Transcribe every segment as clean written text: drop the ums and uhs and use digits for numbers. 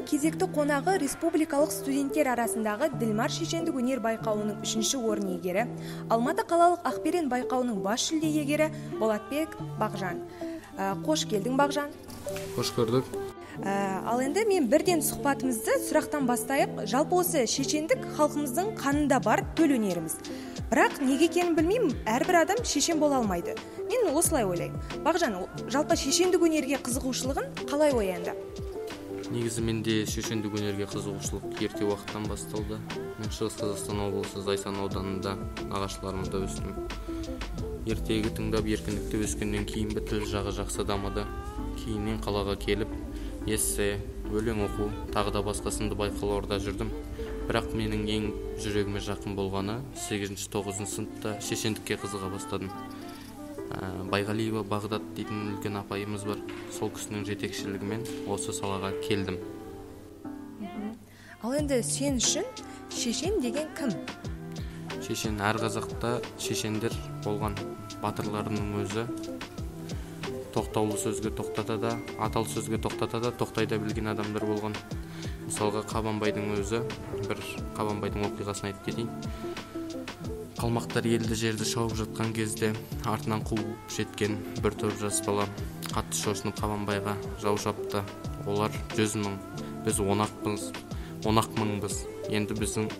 кезекті қонағы республикалық студенттер арасындағы Дилмар шешендік өнер байқауының 3-ші орын иегері, Алматы қалалық Ақберен байқауының бас жүлде иегері Болатбек Бағжан. Қош келдің, Бағжан. Қош көрдік. Ал енді мен бірден сұхбатымызды сұрақтан бастайық. Жалпы осы шешендік халқымыздың қанында бар төл өнеріміз. Бірақ неге екенін білмеймін, әрбір адам шешен бола алмайды. Мен осылай ойлаймын. Бағжан, жалпы шешендік өнерге қызығушылығын қалай оянды? Негізі менде шешендік өнерге қызығушылық ерте уақыттан басталды. Мен Шығыс Қазақстан облысы Зайсан ауданында нағашыларымда өстім. Ертегі тыңдап еркіндікте өскеннен кейін тіл жағы жақсы дамыды. Кейіннен қалаға келіп, эссе, өлең оқу, тағы да басқасында байқауларда жүрдім. Бірақ менің ең жүрегіме жақын болғаны 8-9 сыныпта шешендікке қызыға бастадым. Байғалиева Бағдат дейтін үлкен апайымыз бар. Сол кісінің жетекшілігімен осы салаға келдім. Ал енді сен үшін шешен деген кім? Шешен, әр қазақта шешендер болған. Батырларының өзі тоқтаулы сөзге тоқтатада, атал сөзге тоқтатада, тоқтай да білген адамдар болған. Мысалға Қабанбайдың өзі, бір Қабанбайдың оқиғасын айтып кетейін. Қалмақтар елді жерді шауып жатқан кезде артынан қуып жеткен бір топ жас бала қатты шошынып Қабанбайға жау шапты. Олар 100 мың, біз 10 мыңбыз. Енді біздің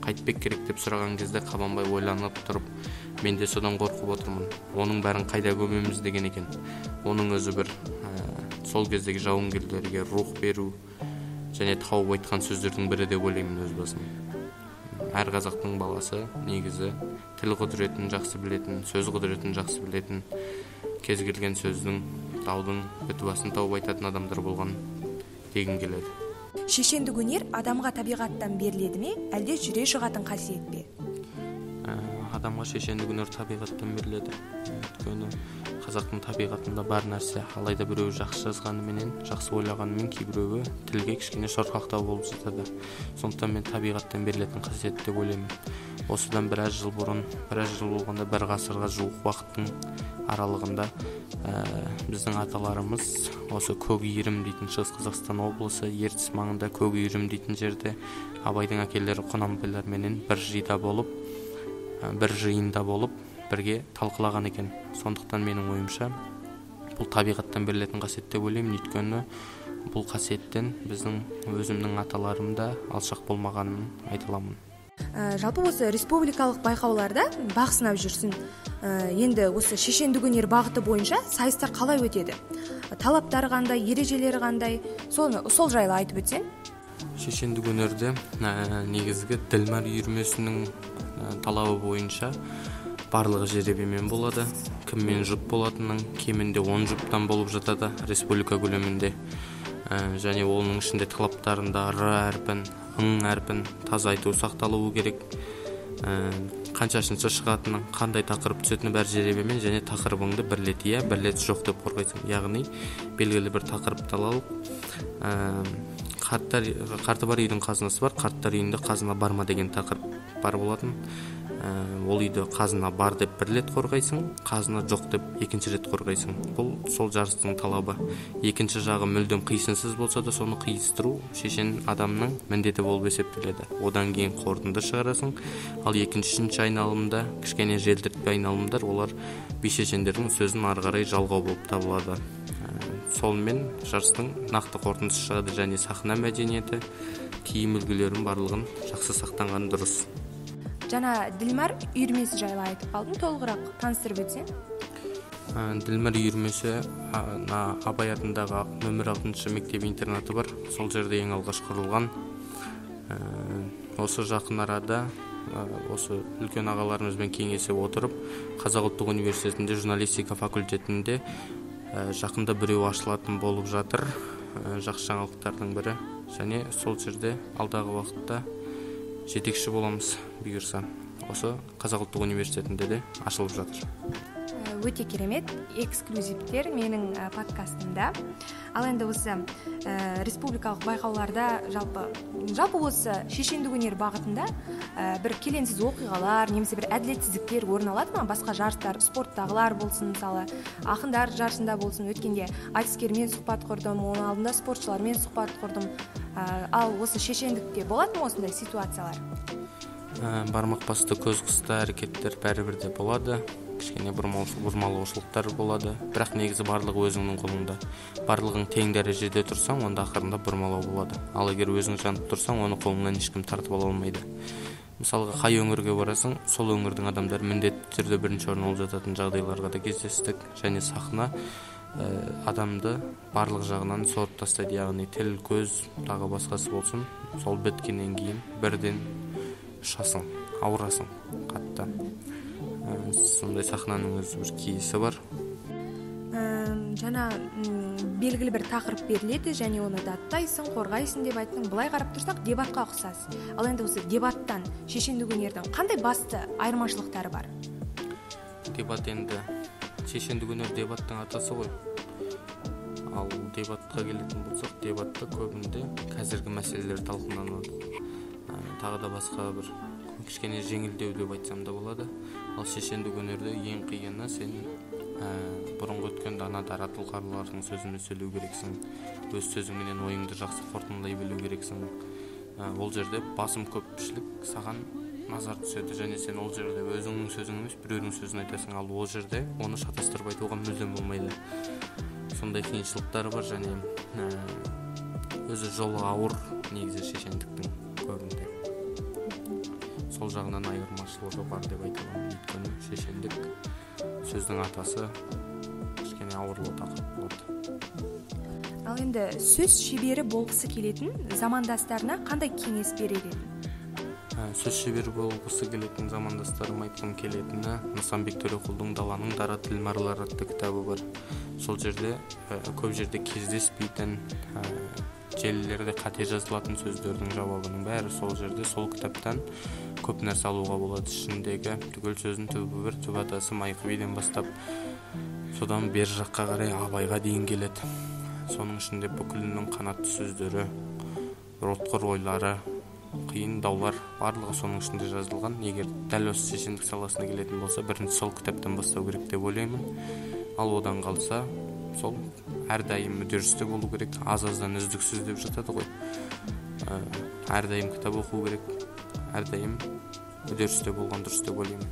қайтпек керек деп сұраған кезде Қабанбай ойланып тұрып, мен де содан қорқып отырмын. Оның бәрін қайда көмеміз деген екен. Оның өзі бір сол кездегі жауынгерлерге рух беру және тауып айтқан сөздердің бірі деп ойлаймын өз басым. Әр қазақтың баласы негізі тіл құдіретін жақсы білетін, сөз құдіретін жақсы білетін, кез келген сөздің, таудың бітуасын тауып айтатын адамдар болған дегім келеді. Шешендік өнер адамға табиғаттан беріледі ме, әлде жүре шығатын қасиет пе? Адамға шешендік өнер табиғаттан беріледі. Өйткені қазақтың табиғатында бар нәрсе, алайда біреуі жақсы жазғанымен, жақсы ойлағанымен, кейбіреуі тілге кішкене шорқақтау болып жатады. Сондықтан мен табиғаттан берілетін қасиет деп ойлаймын. Осыдан біраз жыл болғанда, бір ғасырға жуық уақыттың аралығында біздің аталарымыз осы Көк-Иірім дейтін Шығыс Қазақстан облысы, Ертіс маңында Көк-Иірім дейтін жерде Абайдың әкелері Құнанбайларменен бір жиында болып бірге талқылаған екен. Сондықтан менің ойымша бұл табиғаттан берілетін қасиет деп ойлаймын. Өйткені бұл қасиеттен біздің өзімнің аталарымда алшақ болмағанын айта аламын. Жалпы осы республикалық байқауларда бақ сынап жүрсін. Енді осы шешендік өнер бағыты бойынша сайыстар қалай өтеді? Талаптары қандай, ережелері қандай? Сол жайлы айтып өтсең? Шешендік өнерде негізгі Дилмар үйірмесінің талабы бойынша барлығы жеребемен болады. Кіммен жұп болатынын кемінде 10 жұптан болып жатады республика көлемінде. Және оның ішінде талаптарында р әрпін, ң әрпін таза айту сақталуы керек. Қаншашыншы шығатының, қандай тақырып түсетіні бәр жеребемен, және тақырыбыңды бір рет иә, бір рет жоқ деп қорғайсың. Яғни белгілі бір тақырыпты алып, қарты бар үйдің қазынасы бар, қарттар үйінде қазына барма деген тақырып бар болатын. Ол үйді қазына бар деп бір рет қорғайсың, қазына жоқ деп екінші рет қорғайсың. Бұл сол жарыстың талабы. Екінші жағы мүлдем қисынсыз болса да, соны қиыстыру шешен адамның міндеті болып есептеледі. Одан кейін қорытынды шығарасың. Ал екінші айналымда кішкене желдіртпе айналымдар, олар би шешендердің сөзін ары қарай жалғау болып табылады. Солмен жарыстың нақты қорытындысы шығады, және сахна мәдениеті, киім үлгілерінің барлығын жақсы сақтанған дұрыс. Жана Дилмар үйірмесі жайлы айтып қалдың, толығырақ таныстырып өтсең? Дилмар үйірмесі Абай атындағы нөмір 6 мектеп-интернаты бар. Сол жерде ең алғаш құрылған. Осы жақын арада осы үлкен ағаларымызбен кеңесіп отырып, Қазақ ұлттық университетінде журналистика факультетінде жақында біреу ашылатын болып жатыр. Жақсы жаңалықтардың бірі. Және сол жерде алдағы уақытта жетекші боламыз бұйырса. Осы Қазақ ұлттық университетінде де ашылып жатыр. өте керемет эксклюзивтер менің подкастымда. Ал енді осы республикалық байқауларда жалпы осы шешендік өнер бағытында бір келеңсіз оқиғалар немесе бір әділетсіздіктер орын алады ма? Басқа жарыстар, спорттағылар болсын, мысалы ақындар жарысында болсын, өткенде айтыскермен сұхбат құрдым, оның алдында спортшылармен сұхбат құрдым. Ал осы шешендікте болады ма осындай ситуациялар? Бармақ басты көз қысты әрекеттер бәрібір де болады, кішкене бұрмалаушылықтар болады, бірақ негізі барлығы өзіңнің қолыңда. Барлығың тең дәрежеде тұрсаң, онда ақырында бұрмалау болады. Ал егер өзің жанып тұрсаң, оны қолыңнан ешкім тартып ала алмайды. Мысалға, қай өңірге барасың, сол өңірдің адамдары міндетті түрде бірінші орын алып жататын жағдайларға да кездестік. Және сахна адамды барлық жағынан сорып тастайды, яғни тіл, көз, тағы басқасы болсын, сол біткеннен кейін бірден ұшасың, ауырасың қатты. Сондай сахнаның өзі бір киесі бар. Жаңа белгілі бір тақырып беріледі және оны даттайсың, қорғайсың деп айттың. Былай қарап тұрсақ, дебатқа ұқсас. Ал енді осы дебаттан шешендік өнердің қандай басты айырмашылықтары бар? Дебат енді шешендік өнер дебаттың атасы ғой. Ал дебатқа келетін болсақ, дебатта көбінде қазіргі мәселелер талқыланады. Тағы да басқа бір кішкене жеңілдеу деп айтсам да болады. Ал шешендік өнерде ең қиыны сен бұрынғы өткен дана дара тұлғалардың сөзімен сөйлеу керексің. Өз сөзіңмен ойыңды жақсы қорытындылай білу керексің. Ол жерде басым көпшілік саған назар түседі және сен ол жерде өзіңнің сөзің емес, біреудің сөзін айтасың. Ал ол жерде оны шатастырып айтуға мүлдем болмайды. Сондай қиыншылықтары бар және өзі жолы ауыр негізі шешендіктің көбінде. Сол жағынан айырмашылығы бар деп айта аламын. Өйткені шешендік сөздің атасы кішкене ауырлы тақырып болады. Ал енді сөз шебері болғысы келетін замандастарына қандай кеңес берер едің? Сөз шебері болғысы келетін замандастарым айтқым келетіні Нысанбек Төреқұлдың «Даланың дара тілмарлары» атты кітабы бар. Сол жерде көп жерде кездеспейтін, желілерде қате жазылатын сөздердің жауабының бәрі сол жерде, сол кітаптан көп нәрсе алуға болады. Ішіндегі түгел сөздің түбі бір, түп атасы Майқы биден бастап содан бер жаққа қарай Абайға дейін келеді. Соның ішінде бүкілінің қанатты сөздері, отқыр ойлары, қиын даулар барлығы соның ішінде жазылған. Егер дәл осы шешендік саласына келетін болса, бірінші сол кітаптан бастау керек деп ойлаймын. Ал одан қалса, сол әрдайым үдерісте болу керек. Аз-аздан үздіксіз деп жатады ғой. Әрдайым кітап оқу керек. Әрдайым үдерісте болған дұрыс деп ойлаймын.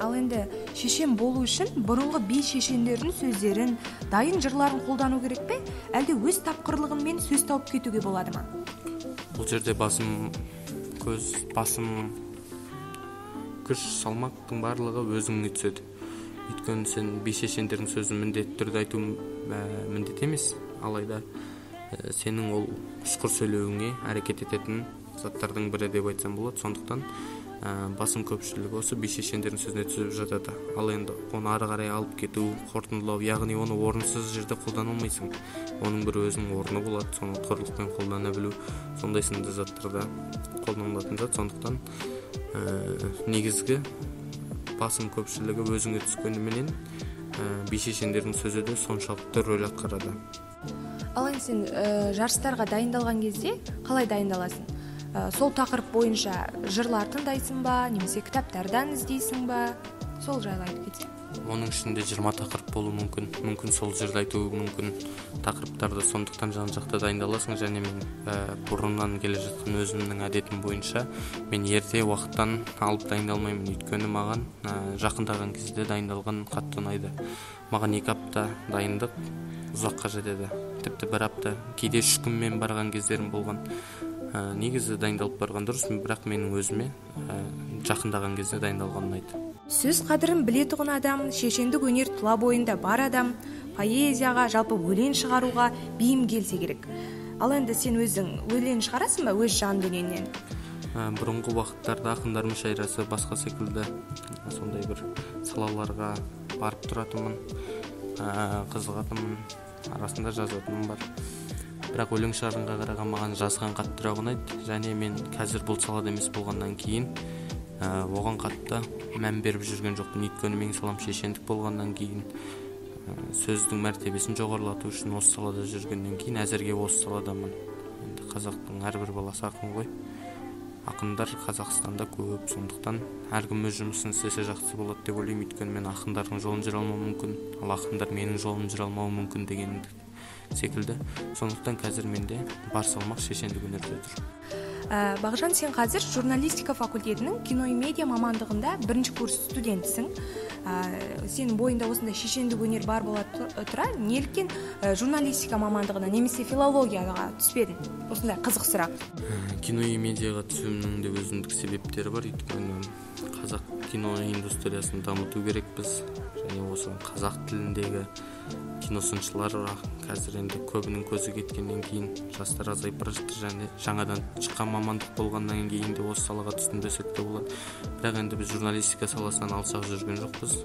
Ал енді шешен болу үшін бұрынғы би шешендердің сөздерін, дайын жырларын қолдану керек пе? Әлде өз тапқырлығымен сөз тауып кетуге болады ма? Бұл жерде басым күш салмақтың барлығы өзіңе түседі. Өйткені сен би шешендердің сөзін міндетті түрде айту міндет емес, алайда сенің ол ұшқыр сөйлеуіңе әрекет ететін заттардың бірі деп айтсам болады. Сондықтан басым көпшілігі осы би шешендердің сөзіне түсіп жатады. Ал енді оны ары қарай алып кету, қорытындылау, яғни оны орынсыз жерде қолдана алмайсың. Оның бір өзінің орны болады, соны ұтқырлықпен қолдана білу, сондай сынды заттарда қолданылатын зат. Сондықтан негізгі басым көпшілігі өзіңе түскеніменен би шешендердің сөзі де соншалықты рөл атқарады. Ал енді сен жарыстарға дайындалған кезде қалай дайындаласың? Сол тақырып бойынша жырлар тыңдайсың ба, немесе кітаптардан іздейсің ба? Сол жайлы айтып кетсең. Оның ішінде 20 тақырып болу мүмкін сол жерде айту мүмкін тақырыптарды, сондықтан жан-жақты дайындаласың. Және мен бұрыннан келе жатқан өзімнің әдетім бойынша мен ерте уақыттан алып дайындалмаймын. Өйткені маған жақындаған кезде дайындалған қатты ұнайды. Маған 2 апта дайындық ұзаққа жетеді. Тіпті 1 апта, кейде 3 күнмен барған кездерім болған. Негізі дайындалып барған дұрыс, бірақ менің өзіме жақындаған кезде дайындалған ұнайды. Сөз қадірін білетұғын адам, шешендік өнер тұла бойында бар адам, поэзияға, жалпы өлең шығаруға бейім келсе керек. Ал енді сен өзің өлең шығарасың ба өз жан дүниеңнен? Бұрынғы уақыттарда ақындар мүшәйрасы басқа секілді сондай бір салаларға барып тұратынмын, қызығатынмын, арасында жазатыным бар. Бірақ өлең шығарғанға қараған маған жазған қаттырақ ұнайды. Және мен қазір бұл салада емес болғаннан кейін оған қатты мән беріп жүрген жоқпын. Өйткені менің салам шешендік болғаннан кейін, сөздің мәртебесін жоғарылату үшін осы салада жүргеннен кейін әзірге осы саладамын. Енді қазақтың әрбір баласы ақын ғой. Ақындар Қазақстанда көп, сондықтан әркім өз жұмысын істесе жақсы болады деп ойлаймын. Өйткені мен ақындардың жолын жүре алмауым мүмкін, ал ақындар менің жолым жүре алмауы мүмкін деген секілді. Сондықтан қазір менде бар салмақ шешендік өнерде тұр. Бағжан, сен қазір журналистика факультетінің кино и медиа мамандығында 1-ші курс студентісің. Сенің бойында осындай шешендік өнер бар бола тұра, неліктен журналистика мамандығына немесе филологияға түспедің? Осындай қызық сұрақ. Кино и медиаға түсуімнің де өзіндік себептері бар. Өйткені қазақ кино индустриясын дамыту керекпіз. Және осы қазақ тіліндегі киносыншылар қазір енді көбінің көзі кеткеннен кейін жастар азайып бара жатыр, және жаңадан шыққан мамандық болғаннан кейін де осы салаға түстім десек те болады. Бірақ енді біз журналистика саласынан алшақ жүрген жоқпыз.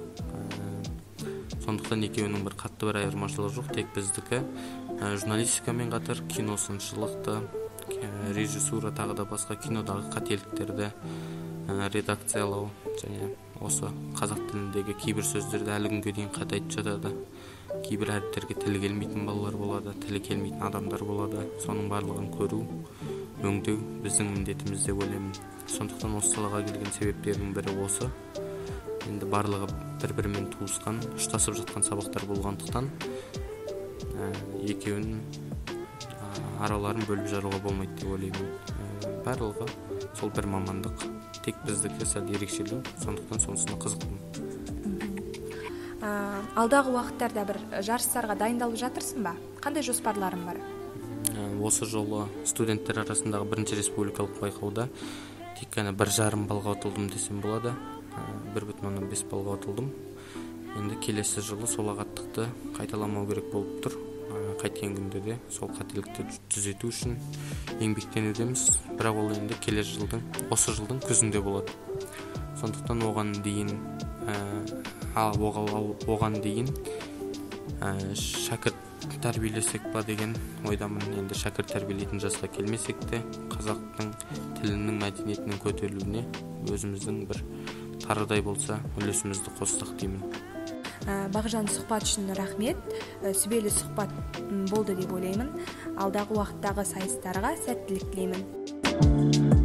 Сондықтан екеуінің бір қатты бір айырмашылығы жоқ. Тек біздікі журналистикамен қатар киносыншылықты, режиссура, тағы да басқа кинодағы қателіктерді редакциялау, және осы қазақ тіліндегі кейбір сөздерді әлі күнге дейін қатайтып жатады. Кейбір әріптерге тілі келмейтін балалар болады, тілі келмейтін адамдар болады. Соның барлығын көру, өңдеу біздің міндетіміз деп ойлаймын. Сондықтан осы салаға келген себептердің бірі осы. Енді барлығы бір-бірімен туысқан, ұштасып жатқан сабақтар болғандықтан екеуінің араларын бөліп жаруға болмайды деп ойлаймын. Барлығы сол бір мамандық. Тек біздікі сәл ерекшелеу, сондықтан сонысына қызықтым. Алдағы уақыттарда бір жарыстарға дайындалып жатырсың ба? Қандай жоспарларың бар? Осы жолы студенттер арасындағы 1-ші республикалық байқауда тек қана 1,5 балға ұтылдым десем болады. 1,5 балға ұтылдым. Енді келесі жылы сол ағаттықты қайталамау керек болып тұр. Қайткен күнде де сол қателікті түзету үшін еңбектенудеміз. Бірақ ол енді келесі жылдың, осы жылдың күзінде болады. Сондықтан оған дейін шәкірт тәрбиелесек па деген ойдамын. Енді шәкірт тәрбиелейтін жасқа келмесек те, қазақтың тілінің, мәдениетінің көтерілуіне өзіміздің бір тарыдай болса үлесімізді қоссақ деймін. Бағжан, сұхбат үшін рахмет. Сүбелі сұхбат болды деп ойлаймын. Алдағы уақыттағы сайыстарға сәттілік тілеймін.